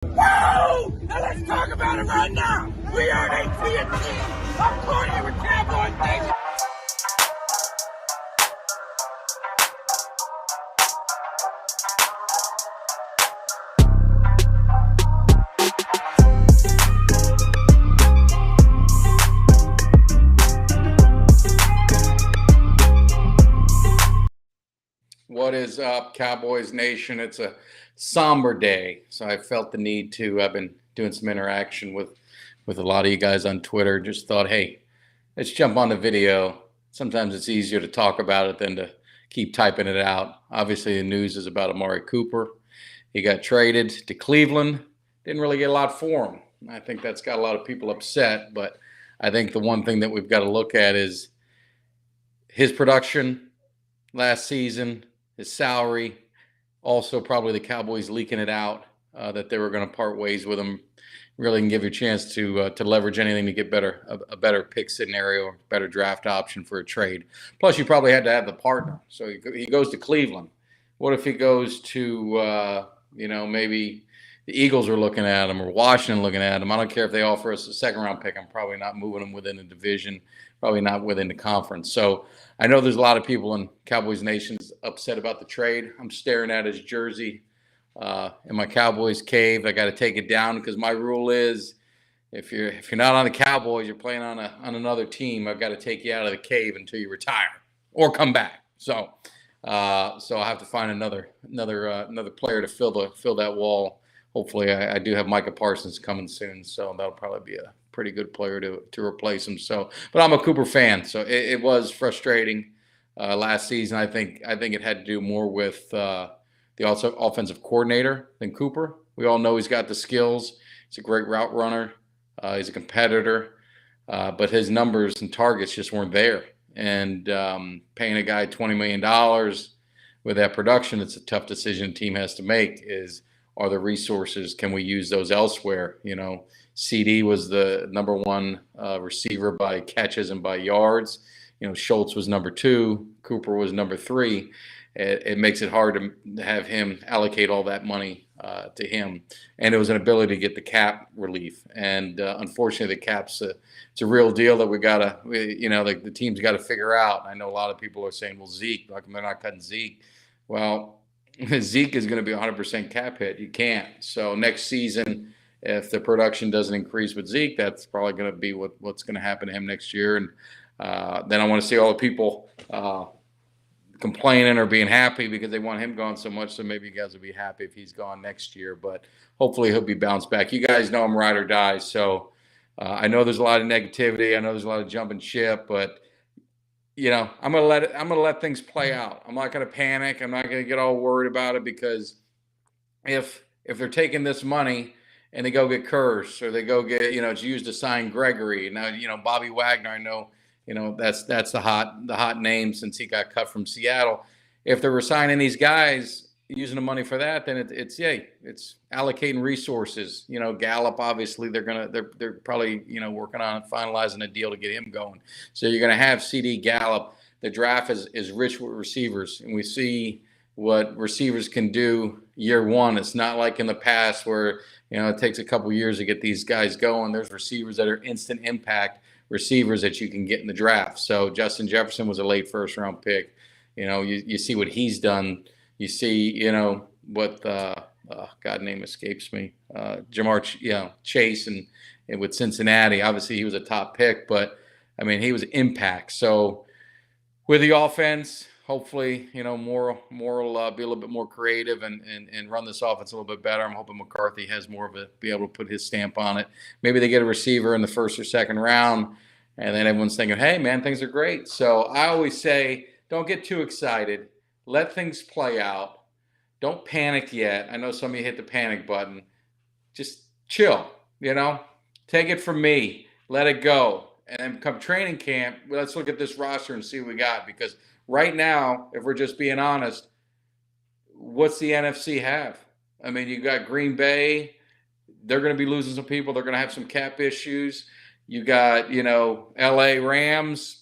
Whoa! And let's talk about it right now. We are at AT&T. I'm Courtney with Cowboys Nation. What is up, Cowboys Nation? It's a somber day, so I felt the need to. I've been doing some interaction with a lot of you guys on Twitter. Just thought, hey, let's jump on the video. Sometimes it's easier to talk about it than to keep typing it out. Obviously, the news is about Amari Cooper. He got traded to Cleveland. Didn't really get a lot for him. I think that's got a lot of people upset. But I think the one thing that we've got to look at is his production last season, his salary, also probably the Cowboys leaking it out that they were going to part ways with him. Really can give you a chance to leverage anything to get a better pick scenario, or better draft option for a trade. Plus, you probably had to have the partner. So he goes to Cleveland. What if he goes to maybe the Eagles are looking at him, or Washington looking at him? I don't care if they offer us a second-round pick. I'm probably not moving him within the division, probably not within the conference. So I know there's a lot of people in Cowboys Nation upset about the trade. I'm staring at his jersey in my Cowboys cave. I got to take it down because my rule is if you're not on the Cowboys, you're playing on another team. I've got to take you out of the cave until you retire or come back. So I'll have to find another player to fill that wall. Hopefully, I do have Micah Parsons coming soon, so that'll probably be a pretty good player to replace him. So, but I'm a Cooper fan, so it was frustrating last season. I think it had to do more with the offensive coordinator than Cooper. We all know he's got the skills. He's a great route runner. He's a competitor, but his numbers and targets just weren't there. And paying a guy $20 million with that production, it's a tough decision a team has to make. Are the resources, can we use those elsewhere? CD was the number one receiver by catches and by yards. Schultz was number 2. Cooper was number 3. It makes it hard to have him allocate all that money to him. And it was an ability to get the cap relief. And unfortunately, the cap's it's a real deal that the team's got to figure out. I know a lot of people are saying, well, Zeke, like they're not cutting Zeke. Well, Zeke is going to be 100% cap hit. You can't. So next season, if the production doesn't increase with Zeke, that's probably going to be what's going to happen to him next year. And then I want to see all the people complaining or being happy because they want him gone so much. So maybe you guys will be happy if he's gone next year. But hopefully he'll be bounced back. You guys know I'm ride or die. So I know there's a lot of negativity. I know there's a lot of jumping ship, but I'm gonna let things play out. I'm not gonna panic. I'm not gonna get all worried about it because if they're taking this money and they go get Curse or they go get it's used to sign Gregory. Now Bobby Wagner. I know that's the hot name since he got cut from Seattle. If they're signing these guys using the money for that, then it's allocating resources. Gallup, obviously they're probably working on finalizing a deal to get him going. So you're going to have CD Gallup. The draft is rich with receivers, and we see what receivers can do year one. It's not like in the past where it takes a couple years to get these guys going. There's receivers that are instant impact receivers that you can get in the draft. So Justin Jefferson was a late first round pick. You see what he's done. You see, what God name escapes me, Jamar, Chase, and with Cincinnati. Obviously, he was a top pick, but I mean, he was impact. So with the offense, hopefully, Moore will be a little bit more creative and run this offense a little bit better. I'm hoping McCarthy has more of be able to put his stamp on it. Maybe they get a receiver in the first or second round, and then everyone's thinking, hey, man, things are great. So I always say, don't get too excited. Let things play out. Don't panic yet. I know some of you hit the panic button. Just chill, Take it from me. Let it go. And then come training camp, let's look at this roster and see what we got. Because right now, if we're just being honest, what's the NFC have? I mean, you got Green Bay. They're going to be losing some people. They're going to have some cap issues. You got, LA Rams.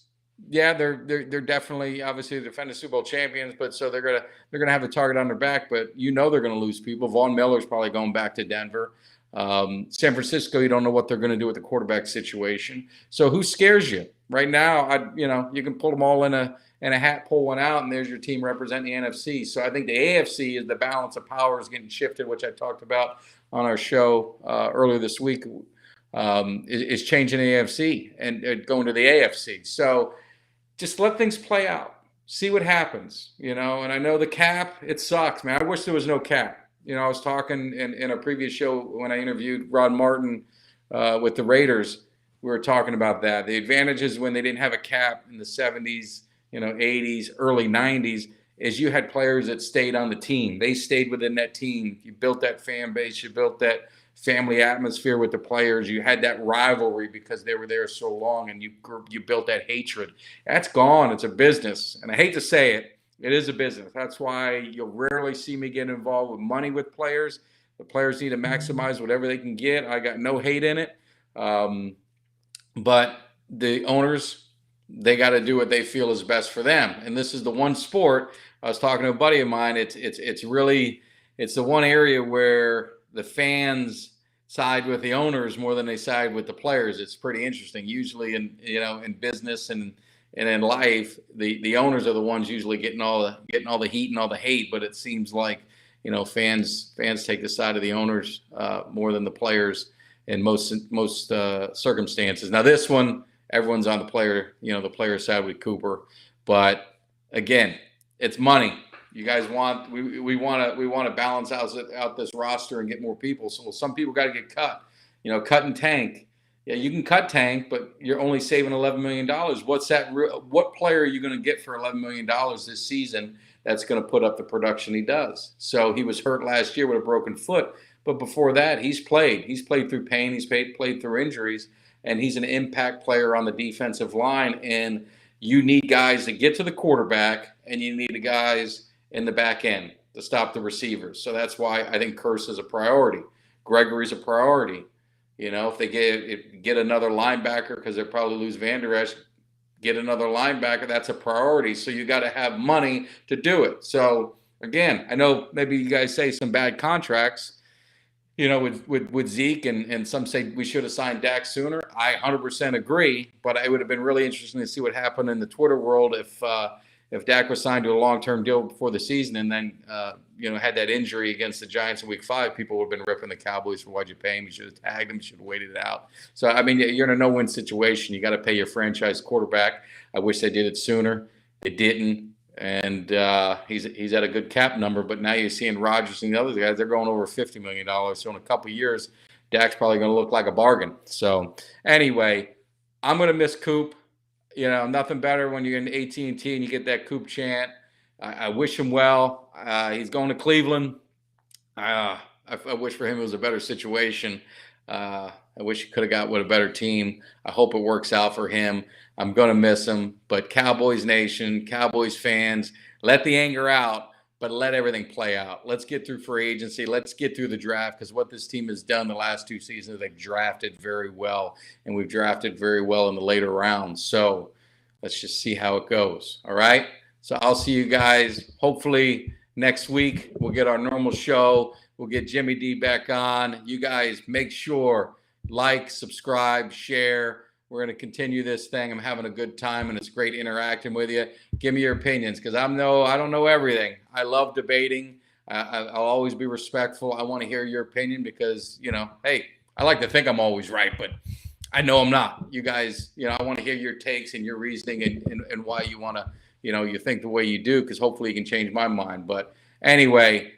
Yeah, they're definitely obviously the defending Super Bowl champions, but so they're gonna have a target on their back. But they're gonna lose people. Von Miller's probably going back to Denver. San Francisco, you don't know what they're gonna do with the quarterback situation. So who scares you right now? You can pull them all in a hat, pull one out, and there's your team representing the NFC. So I think the AFC is the balance of power is getting shifted, which I talked about on our show earlier this week. Is changing the AFC and going to the AFC. So just let things play out. See what happens, And I know the cap, it sucks, man. I wish there was no cap. I was talking in a previous show when I interviewed Rod Martin with the Raiders. We were talking about that. The advantages when they didn't have a cap in the 70s, 80s, early 90s, is you had players that stayed on the team. They stayed within that team. You built that fan base. You built that family atmosphere with the players. You had that rivalry because they were there so long, and you built that hatred. That's gone. It's a business, and I hate to say it, it is a business. That's why you'll rarely see me get involved with money with players. The players need to maximize whatever they can get. I got no hate in it, but the owners, they got to do what they feel is best for them. And this is the one sport. I was talking to a buddy of mine. It's the one area where the fans side with the owners more than they side with the players. It's pretty interesting. Usually in business and in life, the owners are the ones usually getting all the heat and all the hate. But it seems like fans take the side of the owners more than the players in most circumstances. Now this one, everyone's on the player side with Cooper. But again, it's money. You guys we want to balance out this roster and get more people. So some people got to get cut. Cut and tank. Yeah, you can cut tank, but you're only saving $11 million. What player are you going to get for $11 million this season that's going to put up the production he does? So he was hurt last year with a broken foot, but before that, he's played. He's played through pain. He's played through injuries, and he's an impact player on the defensive line. And you need guys to get to the quarterback, and you need the guys in the back end to stop the receivers. So that's why I think Curse is a priority. Gregory's a priority. If they get another linebacker, because they'll probably lose Van Der Esch, get another linebacker, that's a priority. So you got to have money to do it. So again, I know maybe you guys say some bad contracts, with Zeke, and some say we should have signed Dak sooner. I 100% agree, but it would have been really interesting to see what happened in the Twitter world if Dak was signed to a long-term deal before the season and then, had that injury against the Giants in Week 5. People would have been ripping the Cowboys for why'd you pay him? You should have tagged him. You should have waited it out. So, you're in a no-win situation. You got to pay your franchise quarterback. I wish they did it sooner. They didn't. And he's at a good cap number. But now you're seeing Rodgers and the other guys, they're going over $50 million. So in a couple of years, Dak's probably going to look like a bargain. So anyway, I'm going to miss Coop. Nothing better when you're in AT&T and you get that Coop chant. I wish him well. He's going to Cleveland. I wish for him it was a better situation. I wish he could have got with a better team. I hope it works out for him. I'm going to miss him. But Cowboys Nation, Cowboys fans, let the anger out, but let everything play out. Let's get through free agency. Let's get through the draft, because what this team has done the last 2 seasons, they've drafted very well, and we've drafted very well in the later rounds. So let's just see how it goes. All right? So I'll see you guys hopefully next week. We'll get our normal show. We'll get Jimmy D back on. You guys make sure, like, subscribe, share. We're going to continue this thing. I'm having a good time, and it's great interacting with you. Give me your opinions, because I don't know everything. I love debating. I'll always be respectful. I want to hear your opinion because, hey, I like to think I'm always right, but I know I'm not. You guys, I want to hear your takes and your reasoning and why you want to, you think the way you do, because hopefully you can change my mind. But anyway,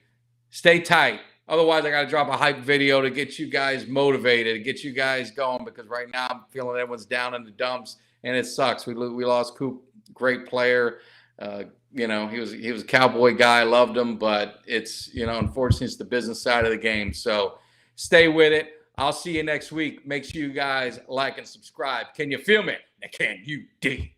stay tight. Otherwise, I got to drop a hype video to get you guys motivated, to get you guys going, because right now I'm feeling everyone's down in the dumps, and it sucks. We lost Coop, great player. He was a Cowboy guy. I loved him, but it's, unfortunately, it's the business side of the game. So stay with it. I'll see you next week. Make sure you guys like and subscribe. Can you feel me? Can you dig?